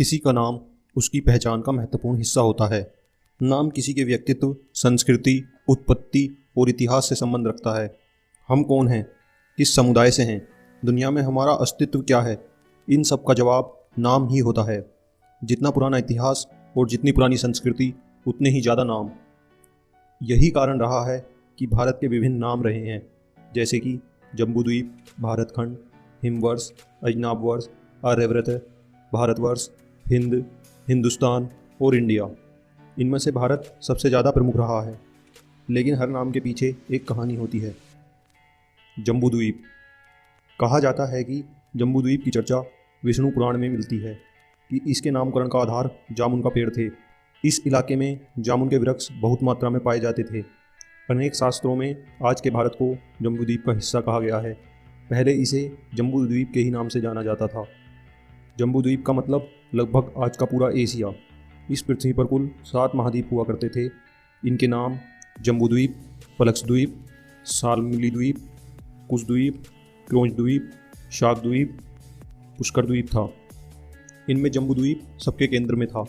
किसी का नाम उसकी पहचान का महत्वपूर्ण हिस्सा होता है। नाम किसी के व्यक्तित्व, संस्कृति, उत्पत्ति और इतिहास से संबंध रखता है। हम कौन हैं, किस समुदाय से हैं, दुनिया में हमारा अस्तित्व क्या है, इन सब का जवाब नाम ही होता है। जितना पुराना इतिहास और जितनी पुरानी संस्कृति, उतने ही ज़्यादा नाम। यही कारण रहा है कि भारत के विभिन्न नाम रहे हैं, जैसे कि जम्बूद्वीप, भारतखंड, हिमवर्ष, अजनाबवर्ष, आर्यव्रत, भारतवर्ष, हिंद, हिंदुस्तान और इंडिया। इनमें से भारत सबसे ज़्यादा प्रमुख रहा है, लेकिन हर नाम के पीछे एक कहानी होती है। जम्बूद्वीप। कहा जाता है कि जम्बूद्वीप की चर्चा विष्णु पुराण में मिलती है कि इसके नामकरण का आधार जामुन का पेड़ थे। इस इलाके में जामुन के वृक्ष बहुत मात्रा में पाए जाते थे। अनेक शास्त्रों में आज के भारत को जम्बूद्वीप का हिस्सा कहा गया है। पहले इसे जम्बूद्वीप के ही नाम से जाना जाता था। जम्बूद्वीप का मतलब लगभग आज का पूरा एशिया। इस पृथ्वी पर कुल 7 महाद्वीप हुआ करते थे। इनके नाम जम्बूद्वीप, पलक्षद्वीप, शाल्मली द्वीप, कुशद्वीप, क्रोंचद्वीप, शाकद्वीप, पुष्कर द्वीप था। इनमें जम्बूद्वीप सबके केंद्र में था।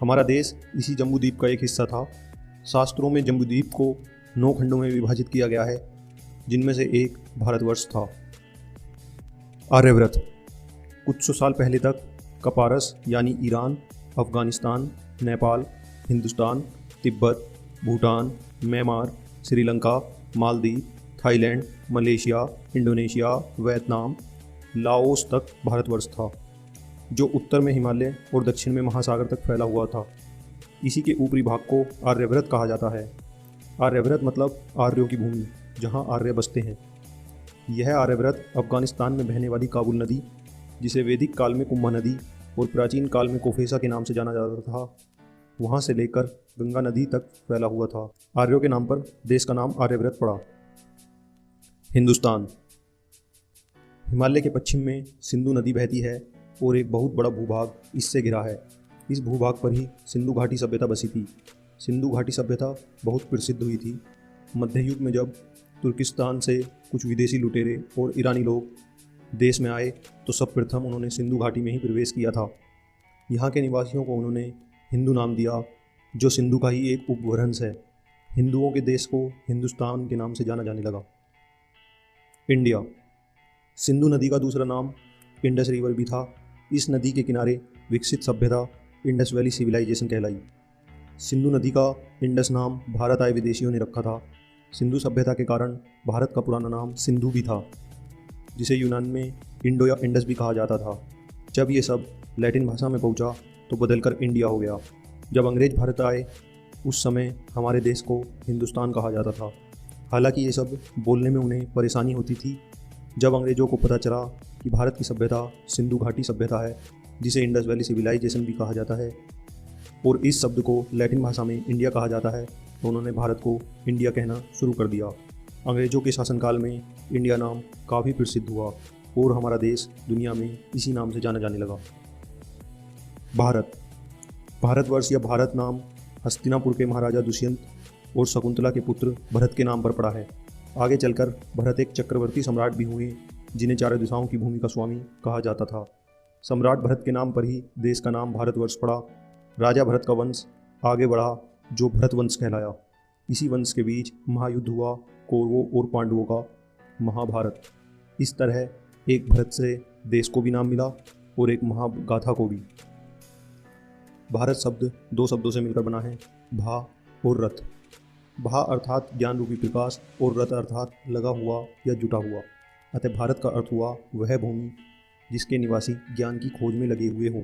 हमारा देश इसी जम्बूद्वीप का एक हिस्सा था। शास्त्रों में जम्बूद्वीप को 9 खंडों में विभाजित किया गया है, जिनमें से एक भारतवर्ष था। आर्यव्रत। कुछ सौ साल पहले तक कपारस यानी Iran, Afghanistan, Nepal, Hindustan, Tibet, Bhutan, Myanmar, Sri Lanka, Maldives, Thailand, Malaysia, Indonesia, Vietnam, Laos तक भारतवर्ष था, जो उत्तर में हिमालय और दक्षिण में महासागर तक फैला हुआ था। इसी के ऊपरी भाग को आर्यव्रत कहा जाता है। आर्यव्रत मतलब आर्यों की भूमि, जहाँ आर्य बसते हैं। यह आर्यव्रत अफगानिस्तान में बहने वाली काबुल नदी, जिसे वैदिक काल में कुंभा नदी और प्राचीन काल में कोफेसा के नाम से जाना जाता था, वहाँ से लेकर गंगा नदी तक फैला हुआ था। आर्यों के नाम पर देश का नाम आर्यव्रत पड़ा। हिंदुस्तान। हिमालय के पश्चिम में सिंधु नदी बहती है और एक बहुत बड़ा भूभाग इससे घिरा है। इस भूभाग पर ही सिंधु घाटी सभ्यता बसी थी। सिंधु घाटी सभ्यता बहुत प्रसिद्ध हुई थी मध्य युग में, जब तुर्किस्तान से कुछ विदेशी लुटेरे और ईरानी लोग देश में आए तो सर्वप्रथम उन्होंने सिंधु घाटी में ही प्रवेश किया था। यहाँ के निवासियों को उन्होंने हिंदू नाम दिया, जो सिंधु का ही एक उपभ्रंश है। हिंदुओं के देश को हिंदुस्तान के नाम से जाना जाने लगा। इंडिया। सिंधु नदी का दूसरा नाम इंडस रिवर भी था। इस नदी के किनारे विकसित सभ्यता इंडस वैली सिविलाइजेशन कहलाई। सिंधु नदी का इंडस नाम भारत आए विदेशियों ने रखा था। सिंधु सभ्यता के कारण भारत का पुराना नाम सिंधु भी था, जिसे यूनान में इंडो या इंडस भी कहा जाता था। जब ये सब लैटिन भाषा में पहुंचा तो बदलकर इंडिया हो गया। जब अंग्रेज भारत आए उस समय हमारे देश को हिंदुस्तान कहा जाता था। हालांकि ये सब बोलने में उन्हें परेशानी होती थी। जब अंग्रेज़ों को पता चला कि भारत की सभ्यता सिंधु घाटी सभ्यता है, जिसे इंडस वैली सिविलाइजेशन भी कहा जाता है, और इस शब्द को लैटिन भाषा में इंडिया कहा जाता है, तो उन्होंने भारत को इंडिया कहना शुरू कर दिया। अंग्रेज़ों के शासनकाल में इंडिया नाम काफ़ी प्रसिद्ध हुआ और हमारा देश दुनिया में इसी नाम से जाना जाने लगा। भारत। भारतवर्ष या भारत नाम हस्तिनापुर के महाराजा दुष्यंत और शकुंतला के पुत्र भरत के नाम पर पड़ा है। आगे चलकर भरत एक चक्रवर्ती सम्राट भी हुए, जिन्हें चारों दिशाओं की भूमि का स्वामी कहा जाता था। सम्राट भरत के नाम पर ही देश का नाम भारतवर्ष पड़ा। राजा भरत का वंश आगे बढ़ा, जो भरत वंश कहलाया। इसी वंश के बीच महायुद्ध हुआ, कौरवों और पांडवों का, महाभारत। इस तरह एक भरत से देश को भी नाम मिला और एक महागाथा को भी। भारत शब्द 2 शब्दों से मिलकर बना है, भा और रथ। भा अर्थात ज्ञान रूपी प्रकाश और रथ अर्थात लगा हुआ या जुटा हुआ। अतः भारत का अर्थ हुआ वह भूमि जिसके निवासी ज्ञान की खोज में लगे हुए हों।